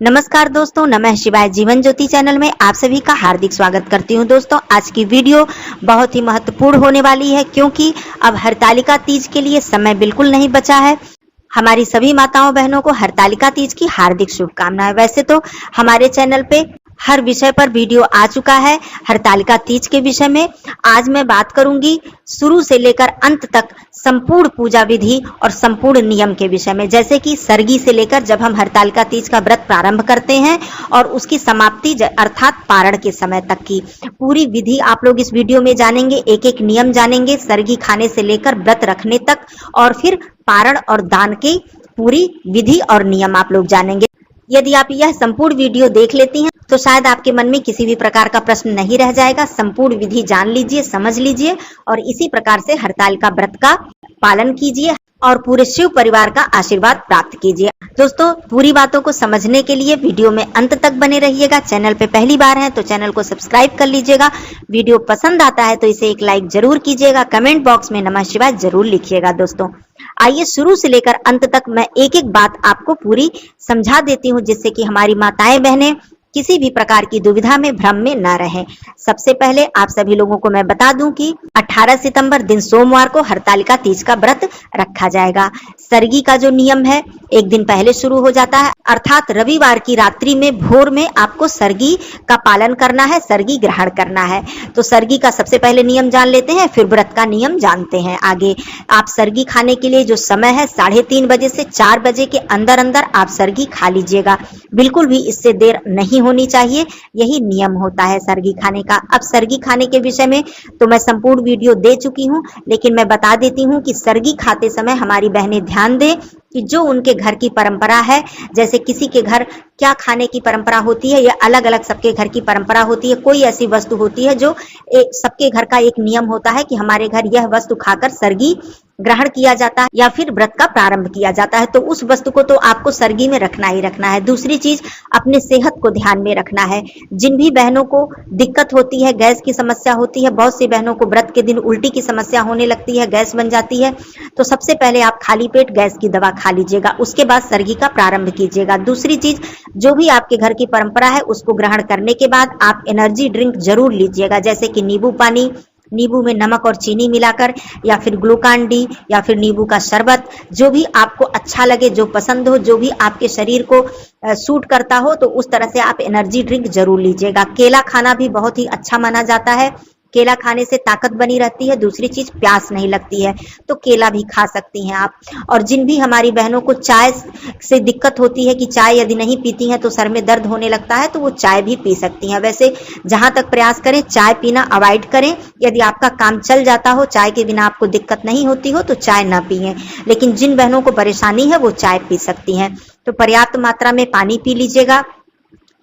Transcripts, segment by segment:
नमस्कार दोस्तों, नमः शिवाय जीवन ज्योति चैनल में आप सभी का हार्दिक स्वागत करती हूं। दोस्तों, आज की वीडियो बहुत ही महत्वपूर्ण होने वाली है क्योंकि अब हरतालिका तीज के लिए समय बिल्कुल नहीं बचा है। हमारी सभी माताओं बहनों को हरतालिका तीज की हार्दिक शुभकामनाएं। वैसे तो हमारे चैनल पे हर विषय पर वीडियो आ चुका है। हरतालिका तीज के विषय में आज मैं बात करूंगी शुरू से लेकर अंत तक संपूर्ण पूजा विधि और संपूर्ण नियम के विषय में, जैसे कि सरगी से लेकर जब हम हरतालिका तीज का व्रत प्रारंभ करते हैं और उसकी समाप्ति अर्थात पारण के समय तक की पूरी विधि आप लोग इस वीडियो में जानेंगे। एक एक नियम जानेंगे, सरगी खाने से लेकर व्रत रखने तक और फिर पारण और दान की पूरी विधि और नियम आप लोग जानेंगे। यदि आप यह संपूर्ण वीडियो देख लेती हैं तो शायद आपके मन में किसी भी प्रकार का प्रश्न नहीं रह जाएगा। संपूर्ण विधि जान लीजिए, समझ लीजिए और इसी प्रकार से हरतालिका व्रत का पालन कीजिए और पूरे शिव परिवार का आशीर्वाद प्राप्त कीजिए। दोस्तों, पूरी बातों को समझने के लिए वीडियो में अंत तक बने रहिएगा। चैनल पे पहली बार हैं तो चैनल को सब्सक्राइब कर लीजिएगा। वीडियो पसंद आता है तो इसे एक लाइक जरूर कीजिएगा। कमेंट बॉक्स में नमः शिवाय जरूर लिखिएगा। दोस्तों, आइए शुरू से लेकर अंत तक मैं एक एक बात आपको पूरी समझा देती हूँ, जिससे कि हमारी माताएं बहनें किसी भी प्रकार की दुविधा में, भ्रम में न रहें। सबसे पहले आप सभी लोगों को मैं बता दूं कि 18 सितंबर दिन सोमवार को हरतालिका तीज का व्रत रखा जाएगा। सरगी का जो नियम है एक दिन पहले शुरू हो जाता है, अर्थात रविवार की रात्रि में भोर में आपको सरगी का पालन करना है, सरगी ग्रहण करना है। तो सरगी का सबसे पहले नियम जान लेते हैं, फिर व्रत का नियम जानते हैं आगे। आप सरगी खाने के लिए जो समय है 3:30 बजे से 4 बजे के अंदर अंदर आप सरगी खा लीजिएगा। बिल्कुल भी इससे देर नहीं होनी चाहिए, यही नियम होता है सरगी खाने का। अब सरगी खाने के विषय में तो मैं संपूर्ण वीडियो दे चुकी हूं, लेकिन मैं बता देती हूं कि सरगी खाते समय हमारी बहनें ध्यान दें कि जो उनके घर की परंपरा है, जैसे किसी के घर क्या खाने की परंपरा होती है, यह अलग अलग सबके घर की परंपरा होती है। कोई ऐसी वस्तु होती है जो सबके घर का एक नियम होता है कि हमारे घर यह वस्तु खाकर सरगी ग्रहण किया जाता है या फिर व्रत का प्रारंभ किया जाता है, तो उस वस्तु को तो आपको सरगी में रखना ही रखना है। दूसरी चीज, अपने सेहत को ध्यान में रखना है। जिन भी बहनों को दिक्कत होती है, गैस की समस्या होती है, बहुत सी बहनों को व्रत के दिन उल्टी की समस्या होने लगती है, गैस बन जाती है, तो सबसे पहले आप खाली पेट गैस की दवा खा लीजिएगा, उसके बाद सरगी का प्रारंभ कीजिएगा। दूसरी चीज, जो भी आपके घर की परंपरा है उसको ग्रहण करने के बाद आप एनर्जी ड्रिंक जरूर लीजिएगा, जैसे कि नींबू पानी, नींबू में नमक और चीनी मिलाकर, या फिर ग्लूकान डी, या फिर नींबू का शरबत, जो भी आपको अच्छा लगे, जो पसंद हो, जो भी आपके शरीर को सूट करता हो, तो उस तरह से आप एनर्जी ड्रिंक जरूर लीजिएगा। केला खाना भी बहुत ही अच्छा माना जाता है, केला खाने से ताकत बनी रहती है। दूसरी चीज, प्यास नहीं लगती है, तो केला भी खा सकती हैं आप। और जिन भी हमारी बहनों को चाय से दिक्कत होती है कि चाय यदि नहीं पीती हैं तो सर में दर्द होने लगता है, तो वो चाय भी पी सकती हैं। वैसे जहां तक प्रयास करें चाय पीना अवॉइड करें। यदि आपका काम चल जाता हो, चाय के बिना आपको दिक्कत नहीं होती हो, तो चाय ना पिएं। लेकिन जिन बहनों को परेशानी है वो चाय पी सकती हैं। तो पर्याप्त मात्रा में पानी पी लीजिएगा,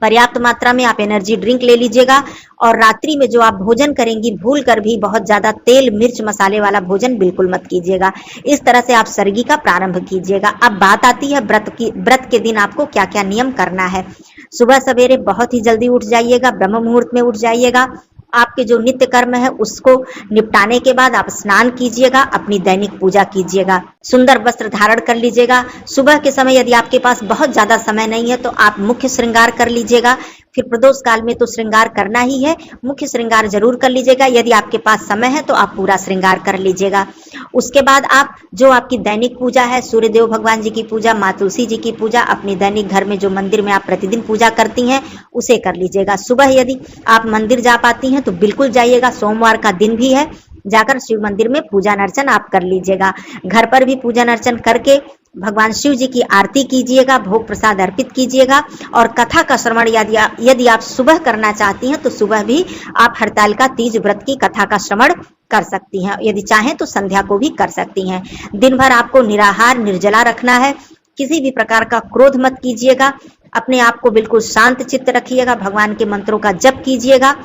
पर्याप्त मात्रा में आप एनर्जी ड्रिंक ले लीजिएगा। और रात्रि में जो आप भोजन करेंगी, भूल कर भी बहुत ज्यादा तेल मिर्च मसाले वाला भोजन बिल्कुल मत कीजिएगा। इस तरह से आप सरगी का प्रारंभ कीजिएगा। अब बात आती है व्रत के दिन आपको क्या क्या नियम करना है। सुबह सवेरे बहुत ही जल्दी उठ जाइएगा, ब्रह्म मुहूर्त में उठ जाइएगा। आपके जो नित्य कर्म है उसको निपटाने के बाद आप स्नान कीजिएगा, अपनी दैनिक पूजा कीजिएगा, सुंदर वस्त्र धारण कर लीजिएगा। सुबह के समय यदि आपके पास बहुत ज्यादा समय नहीं है तो आप मुख्य श्रृंगार कर लीजिएगा। फिर प्रदोष काल में तो श्रृंगार करना ही है, मुख्य श्रृंगार जरूर कर लीजिएगा। यदि आपके पास समय है तो आप पूरा श्रृंगार कर लीजिएगा। उसके बाद आप जो आपकी दैनिक पूजा है, सूर्यदेव भगवान जी की पूजा, माँ तुलसी जी की पूजा, अपनी दैनिक घर में जो मंदिर में आप प्रतिदिन पूजा करती हैं उसे कर लीजिएगा। सुबह यदि आप मंदिर जा पाती हैं तो बिल्कुल जाइएगा, सोमवार का दिन भी है, जाकर शिव मंदिर में पूजन अर्चन आप कर लीजिएगा। घर पर भी पूजन अर्चन करके भगवान शिव जी की आरती कीजिएगा, भोग प्रसाद अर्पित कीजिएगा। और कथा का श्रवण यदि आप सुबह करना चाहती हैं तो सुबह भी आप हरतालिका तीज व्रत की कथा का श्रवण कर सकती हैं। यदि चाहें तो संध्या को भी कर सकती हैं। दिन भर आपको निराहार निर्जला रखना है, किसी भी प्रकार का क्रोध मत कीजिएगा, अपने आप को बिल्कुल शांत चित्त रखिएगा, भगवान के मंत्रों का जप कीजिएगा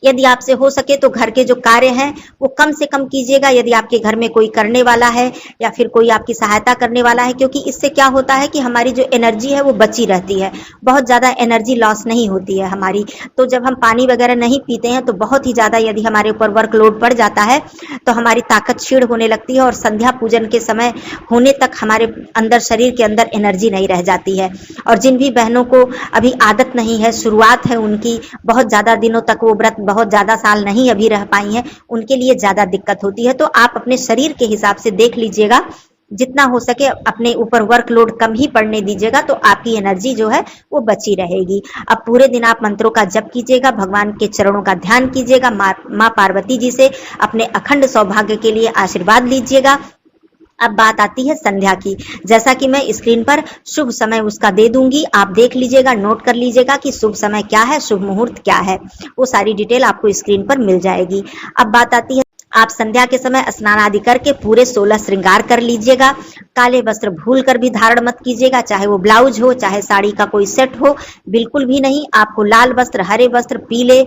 यदि आपसे हो सके तो घर के जो कार्य हैं वो कम से कम कीजिएगा, यदि आपके घर में कोई करने वाला है या फिर कोई आपकी सहायता करने वाला है, क्योंकि इससे क्या होता है कि हमारी जो एनर्जी है वो बची रहती है, बहुत ज़्यादा एनर्जी लॉस नहीं होती है हमारी। तो जब हम पानी वगैरह नहीं पीते हैं तो बहुत ही ज़्यादा यदि हमारे ऊपर वर्कलोड बढ़ जाता है तो हमारी ताकत क्षीण होने लगती है और संध्या पूजन के समय होने तक हमारे अंदर, शरीर के अंदर एनर्जी नहीं रह जाती है। और जिन भी बहनों को अभी आदत नहीं है, शुरुआत है उनकी, बहुत ज़्यादा दिनों तक वो व्रत, बहुत ज़्यादा साल नहीं अभी रह पाई हैं, उनके लिए ज़्यादा दिक्कत होती है। तो आप अपने शरीर के हिसाब से देख लीजिएगा, जितना हो सके अपने ऊपर वर्कलोड कम ही पड़ने दीजिएगा, तो आपकी एनर्जी जो है वो बची रहेगी। अब पूरे दिन आप मंत्रों का जप कीजिएगा, भगवान के चरणों का ध्यान कीजिएगा, माँ पार्वती जी से अपने अखंड सौभाग्य के लिए आशीर्वाद लीजिएगा। अब बात आती है संध्या की, जैसा कि मैं स्क्रीन पर शुभ समय उसका दे दूंगी, आप देख लीजिएगा, नोट कर लीजिएगा कि शुभ समय क्या है, शुभ मुहूर्त क्या है, वो सारी डिटेल आपको स्क्रीन पर मिल जाएगी। अब बात आती है, आप संध्या के समय स्नान आदि करके पूरे 16 श्रृंगार कर लीजिएगा। काले वस्त्र भूल कर भी धारण मत कीजिएगा, चाहे वो ब्लाउज हो, चाहे साड़ी का कोई सेट हो, बिल्कुल भी नहीं। आपको लाल वस्त्र, हरे वस्त्र, पीले,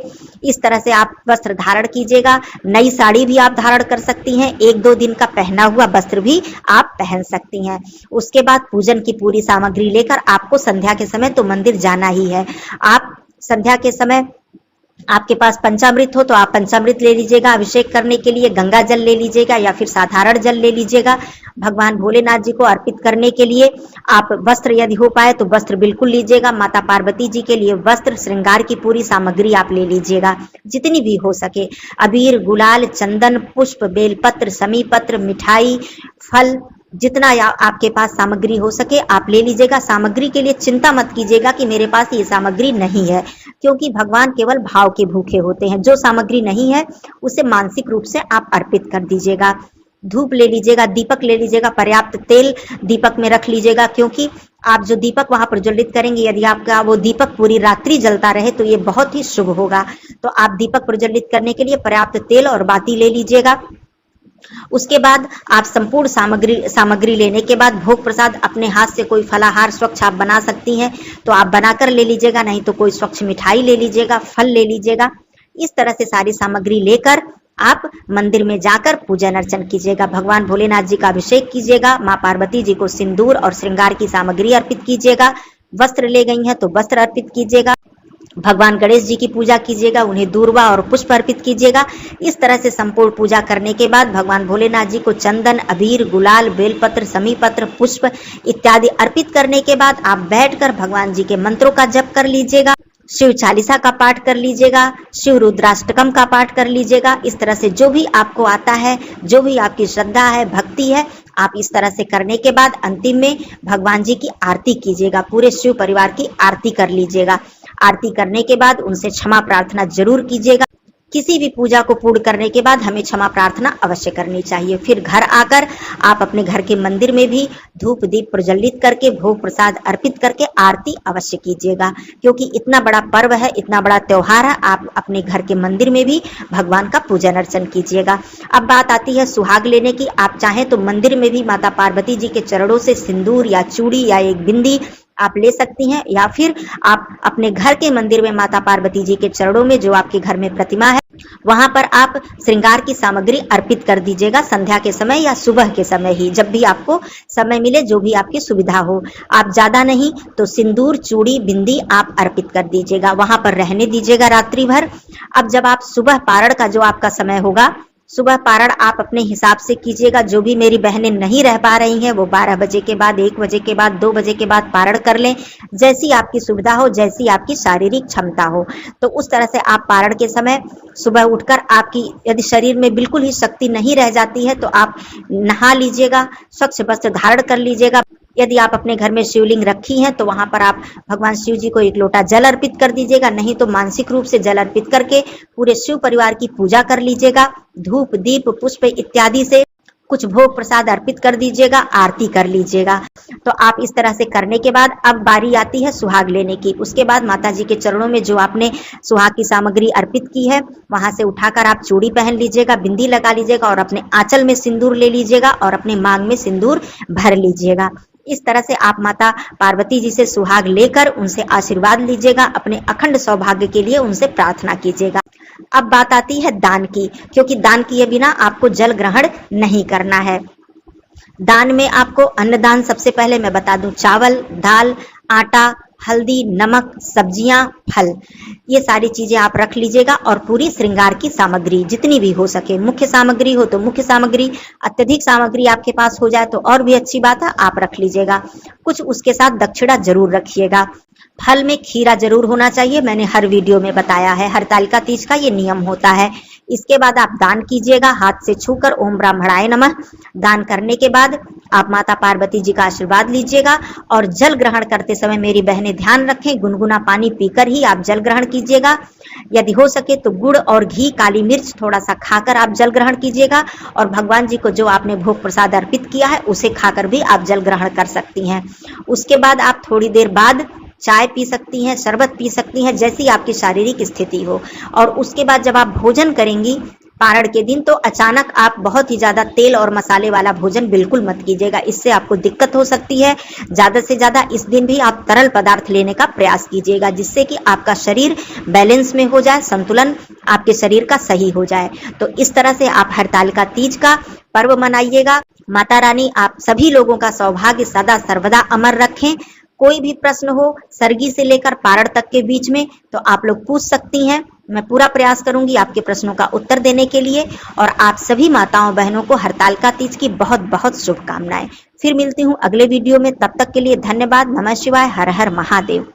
इस तरह से आप वस्त्र धारण कीजिएगा। नई साड़ी भी आप धारण कर सकती हैं, 1-2 दिन का पहना हुआ वस्त्र भी आप पहन सकती हैं। उसके बाद पूजन की पूरी सामग्री लेकर आपको संध्या के समय तो मंदिर जाना ही है। आप संध्या के समय आपके पास पंचामृत हो तो आप पंचामृत ले लीजिएगा, अभिषेक करने के लिए गंगा जल ले लीजिएगा या फिर साधारण जल ले लीजिएगा। भगवान भोलेनाथ जी को अर्पित करने के लिए आप वस्त्र यदि हो पाए तो वस्त्र बिल्कुल लीजिएगा। माता पार्वती जी के लिए वस्त्र, श्रृंगार की पूरी सामग्री आप ले लीजिएगा, जितनी भी हो सके। अबीर, गुलाल, चंदन, पुष्प, बेलपत्र, समी पत्र, मिठाई, फल, जितना आपके पास सामग्री हो सके आप ले लीजिएगा। सामग्री के लिए चिंता मत कीजिएगा कि मेरे पास ये सामग्री नहीं है, क्योंकि भगवान केवल भाव के भूखे होते हैं। जो सामग्री नहीं है उसे मानसिक रूप से आप अर्पित कर दीजिएगा। धूप ले लीजिएगा, दीपक ले लीजिएगा, पर्याप्त तेल दीपक में रख लीजिएगा, क्योंकि आप जो दीपक वहां प्रज्वलित करेंगे, यदि आपका वो दीपक पूरी रात्रि जलता रहे तो ये बहुत ही शुभ होगा। तो आप दीपक प्रज्वलित करने के लिए पर्याप्त तेल और बाती ले लीजिएगा। उसके बाद आप संपूर्ण सामग्री लेने के बाद भोग प्रसाद अपने हाथ से कोई फलाहार स्वच्छ आप बना सकती हैं तो आप बनाकर ले लीजिएगा, नहीं तो कोई स्वच्छ मिठाई ले लीजिएगा, फल ले लीजिएगा। इस तरह से सारी सामग्री लेकर आप मंदिर में जाकर पूजन अर्चन कीजिएगा। भगवान भोलेनाथ जी का अभिषेक कीजिएगा, माँ पार्वती जी को सिंदूर और श्रृंगार की सामग्री अर्पित कीजिएगा। वस्त्र ले गई हैं तो वस्त्र अर्पित कीजिएगा। भगवान गणेश जी की पूजा कीजिएगा, उन्हें दूर्वा और पुष्प अर्पित कीजिएगा। इस तरह से संपूर्ण पूजा करने के बाद भगवान भोलेनाथ जी को चंदन, अबीर, गुलाल, बेलपत्र, समीपत्र, पुष्प इत्यादि अर्पित करने के बाद आप बैठकर भगवान जी के मंत्रों का जप कर लीजिएगा, शिव चालीसा का पाठ कर लीजिएगा, शिव रुद्राष्टकम का पाठ कर लीजिएगा। इस तरह से जो भी आपको आता है, जो भी आपकी श्रद्धा है, भक्ति है, आप इस तरह से करने के बाद अंतिम में भगवान जी की आरती कीजिएगा। पूरे शिव परिवार की आरती कर लीजिएगा। आरती करने के बाद उनसे क्षमा प्रार्थना जरूर कीजिएगा। किसी भी पूजा को पूर्ण करने के बाद हमें क्षमा प्रार्थना अवश्य करनी चाहिए। फिर घर आकर आप अपने घर के मंदिर में भी धूप दीप प्रज्वलित करके भोग प्रसाद अर्पित करके आरती अवश्य कीजिएगा, क्योंकि इतना बड़ा पर्व है, इतना बड़ा त्योहार है। आप अपने घर के मंदिर में भी भगवान का पूजन अर्चन कीजिएगा। अब बात आती है सुहाग लेने की। आप चाहें तो मंदिर में भी माता पार्वती जी के चरणों से सिंदूर या चूड़ी या एक बिंदी आप ले सकती हैं, या फिर आप अपने घर के मंदिर में माता पार्वती जी के चरणों में, जो आपके घर में प्रतिमा है, वहां पर आप श्रृंगार की सामग्री अर्पित कर दीजिएगा संध्या के समय या सुबह के समय ही, जब भी आपको समय मिले, जो भी आपकी सुविधा हो। आप ज्यादा नहीं तो सिंदूर, चूड़ी, बिंदी आप अर्पित कर दीजिएगा, वहां पर रहने दीजिएगा रात्रि भर। अब जब आप सुबह पारण का जो आपका समय होगा, सुबह पारण आप अपने हिसाब से कीजिएगा। जो भी मेरी बहनें नहीं रह पा रही हैं वो 12 बजे के बाद, 1 बजे के बाद, 2 बजे के बाद पारण कर लें, जैसी आपकी सुविधा हो, जैसी आपकी शारीरिक क्षमता हो। तो उस तरह से आप पारण के समय सुबह उठकर, आपकी यदि शरीर में बिल्कुल ही शक्ति नहीं रह जाती है तो आप नहा लीजिएगा, स्वच्छ वस्त्र धारण कर लीजिएगा। यदि आप अपने घर में शिवलिंग रखी हैं तो वहां पर आप भगवान शिव जी को 1 लोटा जल अर्पित कर दीजिएगा, नहीं तो मानसिक रूप से जल अर्पित करके पूरे शिव परिवार की पूजा कर लीजिएगा। धूप, दीप, पुष्प इत्यादि से कुछ भोग प्रसाद अर्पित कर दीजिएगा, आरती कर लीजिएगा। तो आप इस तरह से करने के बाद अब बारी आती है सुहाग लेने की। उसके बाद माता जी के चरणों में जो आपने सुहाग की सामग्री अर्पित की है वहां से उठाकर आप चूड़ी पहन लीजिएगा, बिंदी लगा लीजिएगा और अपने आंचल में सिंदूर ले लीजिएगा और अपने मांग में सिंदूर भर लीजिएगा। इस तरह से आप माता पार्वती जी से सुहाग लेकर उनसे आशीर्वाद लीजिएगा, अपने अखंड सौभाग्य के लिए उनसे प्रार्थना कीजिएगा। अब बात आती है दान की, क्योंकि दान किए बिना आपको जल ग्रहण नहीं करना है। दान में आपको अन्नदान सबसे पहले मैं बता दूं, चावल, दाल, आटा, हल्दी, नमक, सब्जियां, फल, ये सारी चीजें आप रख लीजिएगा और पूरी श्रृंगार की सामग्री जितनी भी हो सके, मुख्य सामग्री हो तो मुख्य सामग्री, अत्यधिक सामग्री आपके पास हो जाए तो और भी अच्छी बात है, आप रख लीजिएगा। कुछ उसके साथ दक्षिणा जरूर रखिएगा। फल में खीरा जरूर होना चाहिए, मैंने हर वीडियो में बताया है, हरतालिका तीज का ये नियम होता है। इसके बाद आप दान कीजिएगा हाथ से छूकर ओम ब्राह्मणाय नमः। दान करने के बाद आप माता पार्वती जी का आशीर्वाद लीजिएगा और जल ग्रहण करते समय मेरी बहनें ध्यान रखें, गुनगुना पानी पीकर ही आप जल ग्रहण कीजिएगा। यदि हो सके तो गुड़ और घी, काली मिर्च थोड़ा सा खाकर आप जल ग्रहण कीजिएगा और भगवान जी को जो आपने भोग प्रसाद अर्पित किया है उसे खाकर भी आप जल ग्रहण कर सकती हैं। उसके बाद आप थोड़ी देर बाद चाय पी सकती हैं, शरबत पी सकती हैं, जैसी आपकी शारीरिक स्थिति हो। और उसके बाद जब आप भोजन करेंगी पारण के दिन तो अचानक आप बहुत ही ज्यादा तेल और मसाले वाला भोजन बिल्कुल मत कीजिएगा, इससे आपको दिक्कत हो सकती है। ज्यादा से ज्यादा इस दिन भी आप तरल पदार्थ लेने का प्रयास कीजिएगा, जिससे कि आपका शरीर बैलेंस में हो जाए, संतुलन आपके शरीर का सही हो जाए। तो इस तरह से आप हरतालिका तीज का पर्व मनाइएगा। माता रानी आप सभी लोगों का सौभाग्य सदा सर्वदा अमर रखें। कोई भी प्रश्न हो सरगी से लेकर पारण तक के बीच में तो आप लोग पूछ सकती हैं, मैं पूरा प्रयास करूंगी आपके प्रश्नों का उत्तर देने के लिए। और आप सभी माताओं बहनों को हरतालिका तीज की बहुत बहुत शुभकामनाएं। फिर मिलती हूं अगले वीडियो में, तब तक के लिए धन्यवाद। नमः शिवाय, हर हर महादेव।